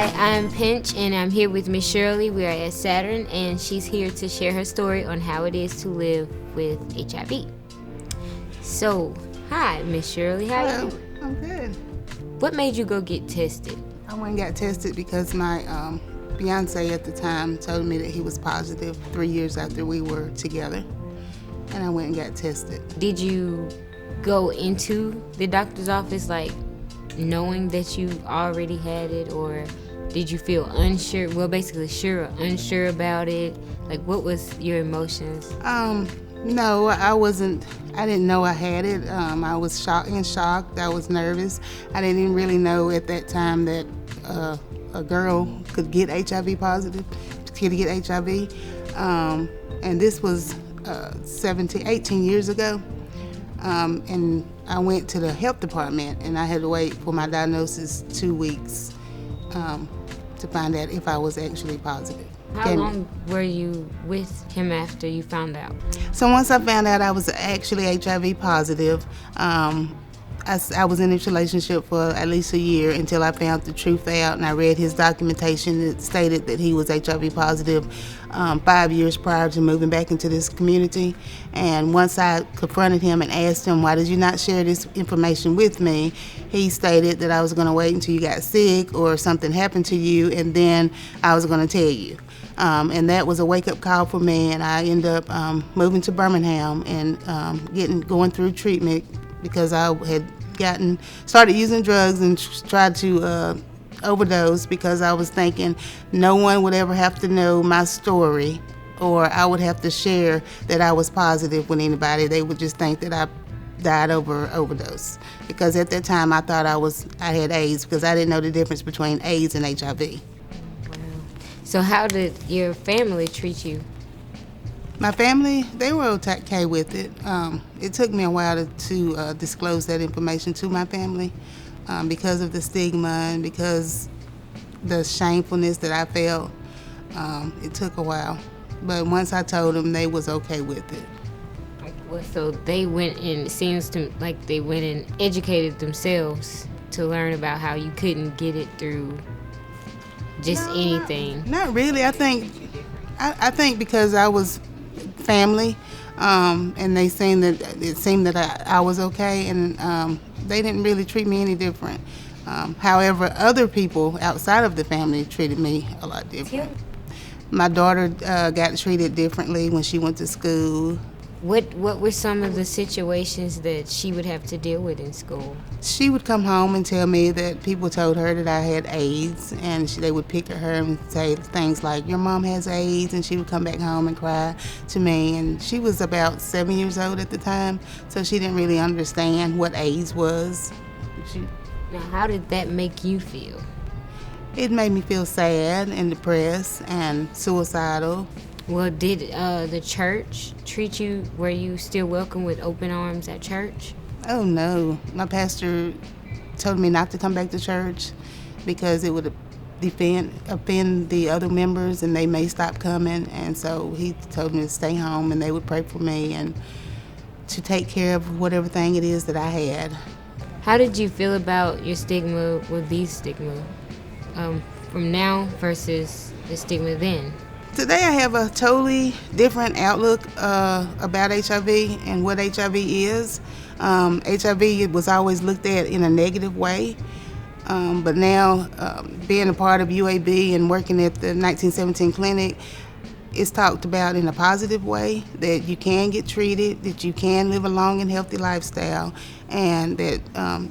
Hi, I'm Pinch, and I'm here with Miss Shirley. We are at Saturn, and she's here to share her story on how it is to live with HIV. So, hi, Miss Shirley. How are Hello, you? I'm good. What made you go get tested? I went and got tested because my fiance at the time told me that he was positive 3 years after we were together, and I went and got tested. Did you go into the doctor's office knowing that you already had it, or did you feel unsure? Well, basically sure or unsure about it. What was your emotions? No, I wasn't. I didn't know I had it. I was shocked. I was nervous. I didn't even really know at that time that a girl could get HIV positive, could get HIV. And this was 18 years ago. And I went to the health department, and I had to wait for my diagnosis 2 weeks to find out if I was actually positive. How long were you with him after you found out? So once I found out I was actually HIV positive, I was in this relationship for at least a year until I found the truth out, and I read his documentation that stated that he was HIV positive 5 years prior to moving back into this community. And once I confronted him and asked him, why did you not share this information with me, he stated that I was going to wait until you got sick or something happened to you, and then I was going to tell you. And that was a wake-up call for me, and I ended up moving to Birmingham and going through treatment because I had started using drugs and tried to overdose because I was thinking no one would ever have to know my story, or I would have to share that I was positive with anybody. They would just think that I died over overdose, because at that time I thought I had AIDS, because I didn't know the difference between AIDS and HIV. So how did your family treat you? My family, they were okay with it. It took me a while to disclose that information to my family because of the stigma and because the shamefulness that I felt. It took a while. But once I told them, they was okay with it. So they went and it seems to like they went and educated themselves to learn about how you couldn't get it through just anything. Not really. I think because I was family, and it seemed that I was okay, and they didn't really treat me any different. However, other people outside of the family treated me a lot different. My daughter got treated differently when she went to school. What were some of the situations that she would have to deal with in school? She would come home and tell me that people told her that I had AIDS, and they would pick at her and say things like, your mom has AIDS, and she would come back home and cry to me. And she was about 7 years old at the time, so she didn't really understand what AIDS was. Now, how did that make you feel? It made me feel sad and depressed and suicidal. Well, did the church treat you, were you still welcome with open arms at church? Oh no, my pastor told me not to come back to church because it would offend the other members and they may stop coming, and so he told me to stay home and they would pray for me and to take care of whatever thing it is that I had. How did you feel about your stigma with these stigma from now versus the stigma then? Today I have a totally different outlook about HIV and what HIV is. HIV was always looked at in a negative way, but now being a part of UAB and working at the 1917 clinic, it's talked about in a positive way, that you can get treated, that you can live a long and healthy lifestyle, and that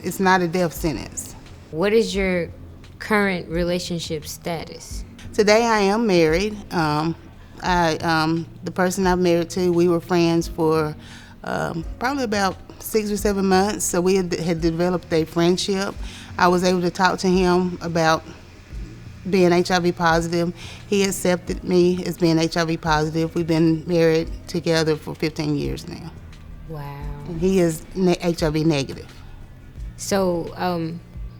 it's not a death sentence. What is your current relationship status? Today I am married. The person I'm married to, we were friends for probably about 6 or 7 months, so we had developed a friendship. I was able to talk to him about being HIV positive. He accepted me as being HIV positive. We've been married together for 15 years now. Wow. And he is HIV negative. So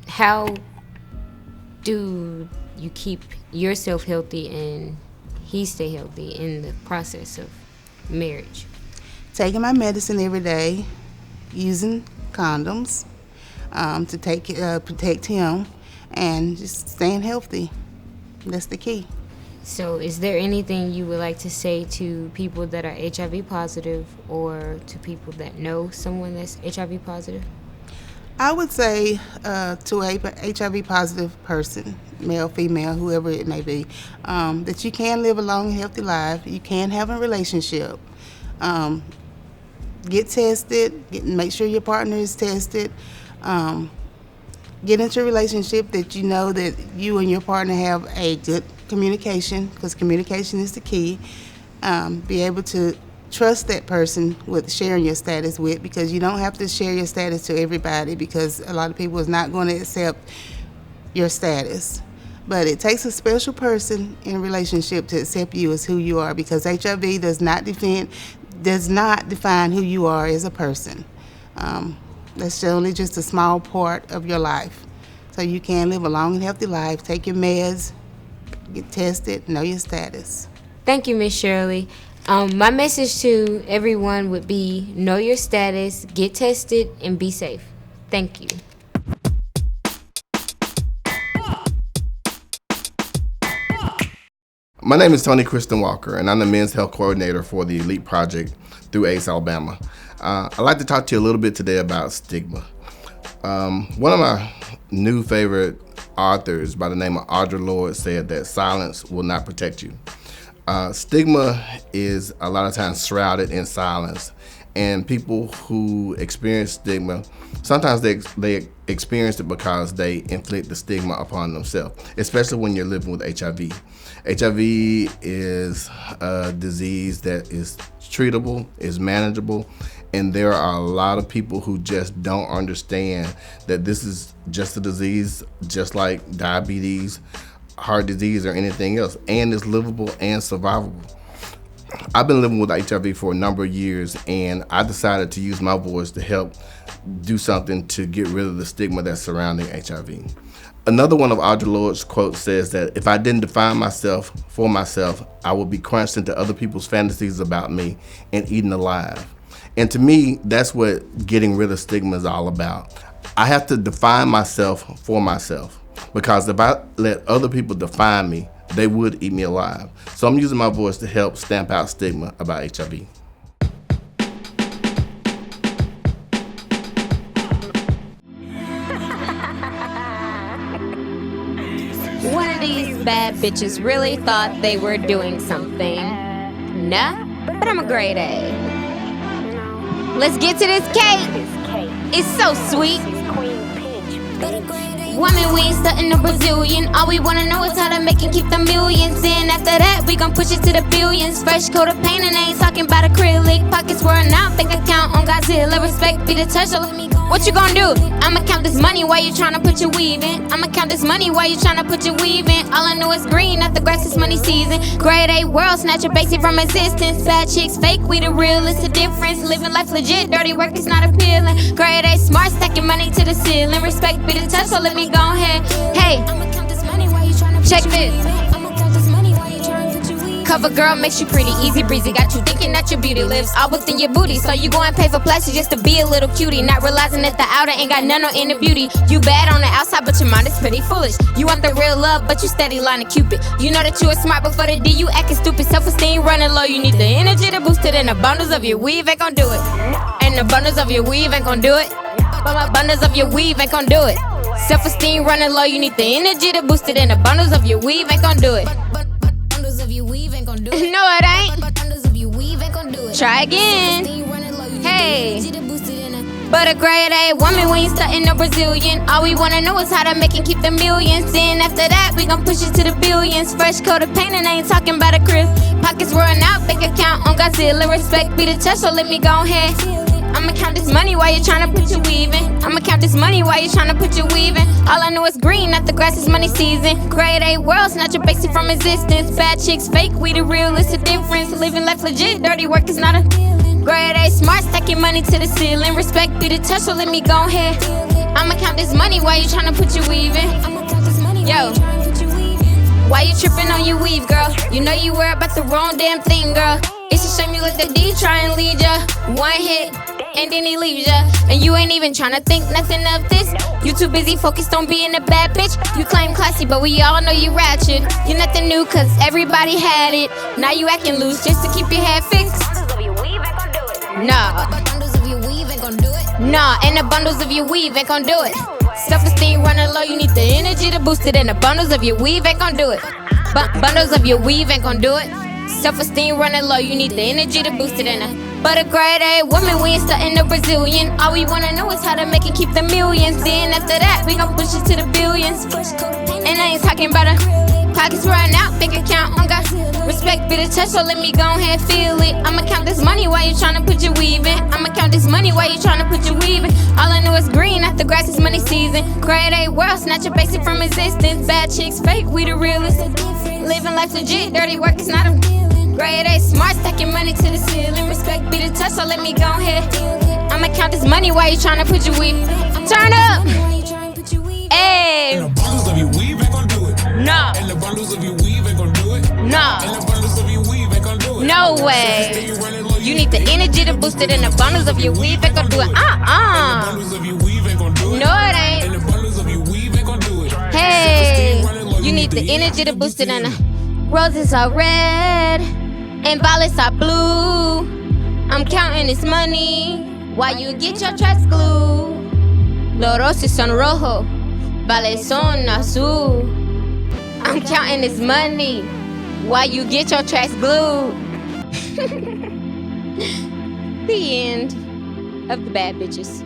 how do you keep yourself healthy and he stay healthy in the process of marriage? Taking my medicine every day, using condoms to protect him, and just staying healthy. That's the key. So, is there anything you would like to say to people that are HIV positive or to people that know someone that's HIV positive? I would say to a HIV positive person, male, female, whoever it may be, that you can live a long and healthy life. You can have a relationship. Get tested. Make sure your partner is tested. Get into a relationship that you know that you and your partner have a good communication, because communication is the key. Be able to trust that person with sharing your status with, because you don't have to share your status to everybody, because a lot of people is not going to accept your status. But it takes a special person in a relationship to accept you as who you are, because HIV does not define who you are as a person. That's only just a small part of your life. So you can live a long and healthy life. Take your meds, get tested, know your status. Thank you, Miss Shirley. My message to everyone would be know your status, get tested, and be safe. Thank you. My name is Tony Kristen Walker, and I'm the Men's Health Coordinator for the Elite Project through ACE Alabama. I'd like to talk to you a little bit today about stigma. One of my new favorite authors by the name of Audre Lorde said that silence will not protect you. Stigma is a lot of times shrouded in silence, and people who experience stigma, sometimes they experience it because they inflict the stigma upon themselves, especially when you're living with HIV. HIV is a disease that is treatable, is manageable, and there are a lot of people who just don't understand that this is just a disease, just like diabetes, heart disease, or anything else, and it's livable and survivable. I've been living with HIV for a number of years, and I decided to use my voice to help do something to get rid of the stigma that's surrounding HIV. Another one of Audre Lorde's quotes says that if I didn't define myself for myself, I would be crunched into other people's fantasies about me and eaten alive. And to me, that's what getting rid of stigma is all about. I have to define myself for myself, because if I let other people define me, they would eat me alive. So I'm using my voice to help stamp out stigma about HIV. One of these bad bitches really thought they were doing something. Nah, but I'm a grade A. Let's get to this cake. It's so sweet. Woman, we ain't stuntin' no Brazilian. All we wanna know is how to make and keep the millions. And after that, we gon' push it to the billions. Fresh coat of paint and I ain't talking about acrylic. Pockets swirling out, bank account on Godzilla. Respect be the touch, so let me go. What you gon' do? I'ma count this money while you tryna put your weave in. I'ma count this money while you tryna put your weave in. All I know is green, not the grass, it's money season. Grade A world, snatch your basic from existence. Bad chicks fake, we the real, it's the difference. Living life legit, dirty work is not appealing. Grade A smart, stacking money to the ceiling. Respect be the touch, so let me go ahead. Hey, check this. Cover girl makes you pretty, easy breezy. Got you thinking that your beauty lives all within your booty. So you go and pay for plastic just to be a little cutie. Not realizing that the outer ain't got none on inner beauty. You bad on the outside, but your mind is pretty foolish. You want the real love, but you steady line of Cupid. You know that you are smart, but for the D you acting stupid. Self-esteem running low, you need the energy to boost it. And the bundles of your weave ain't gon' do it. And the bundles of your weave ain't gon' do it. But my bundles of your weave ain't gon' do it. Self-esteem running low, you need the energy to boost it. And the bundles of your weave ain't gon' do it. No, it ain't. Try again. Hey. But a grade A woman, we ain't stuntin' no Brazilian. All we wanna know is how to make and keep the millions. Then after that, we gon' push it to the billions. Fresh coat of paint and I ain't talking about a crib. Pockets running out, bank account on Godzilla. Respect be the touch, so let me go ahead. I'ma count this money while you tryna put your weave in. I'ma count this money while you tryna put your weave in. All I know is green, not the grass, is money season. Grade A world, snatch your basic from existence. Bad chicks fake, we the real, it's the difference. Living life legit, dirty work is not a grade A smart, stacking money to the ceiling. Respect be the touch, so let me go ahead. I'ma count this money while you tryna put your weave in. Yo, why you tripping on your weave, girl? You know you worry about the wrong damn thing, girl. It's a shame you let the D try and lead ya. One hit. and then he leaves ya. And you ain't even tryna think nothing of this. You too busy focused on being a bad bitch. You claim classy, but we all know you ratchet. You're nothing new, cause everybody had it. Now you acting loose just to keep your head fixed. Nah. Nah, and the bundles of your weave ain't gon' do it. Self-esteem running low, you need the energy to boost it. And the bundles of your weave ain't gon' do it. Bundles of your weave ain't gon' do it. Self-esteem running low, you need the energy to boost it in her. But a grade A woman, we ain't starting no Brazilian. All we wanna know is how to make it keep the millions. Then after that, we gon' push it to the billions. And I ain't talking about a pockets run out, bank account on God. Respect be the touch, so let me go ahead feel it. I'ma count this money while you tryna put your weave in. I'ma count this money while you tryna put your weave in. All I know is green, after grass is money season. Grade A world, snatch your basic from existence. Bad chicks fake, we the realest. Living life legit, dirty work is not a grade A smart, stacking money to the ceiling. Respect be the touch, so let me go ahead. I'ma count this money while you tryna put your weave. Turn up! Hey! And the bundles of your weave ain't gon' do it. No. And the bundles of your weave ain't gon' do it. No. And the bundles of your weave ain't gon' do it. No way. You need the energy to boost it, and the bundles of your weave ain't gon' do it. Bundles of your weave ain't gon' do it. No, it ain't. And the bundles of your weave ain't gon' do it. Hey, you need the energy to boost it, and the roses are red and violets are blue. I'm counting this money while you get your tracks glued. Los roses son rojo, violets son azul. I'm counting this money while you get your tracks glued. The end of the bad bitches.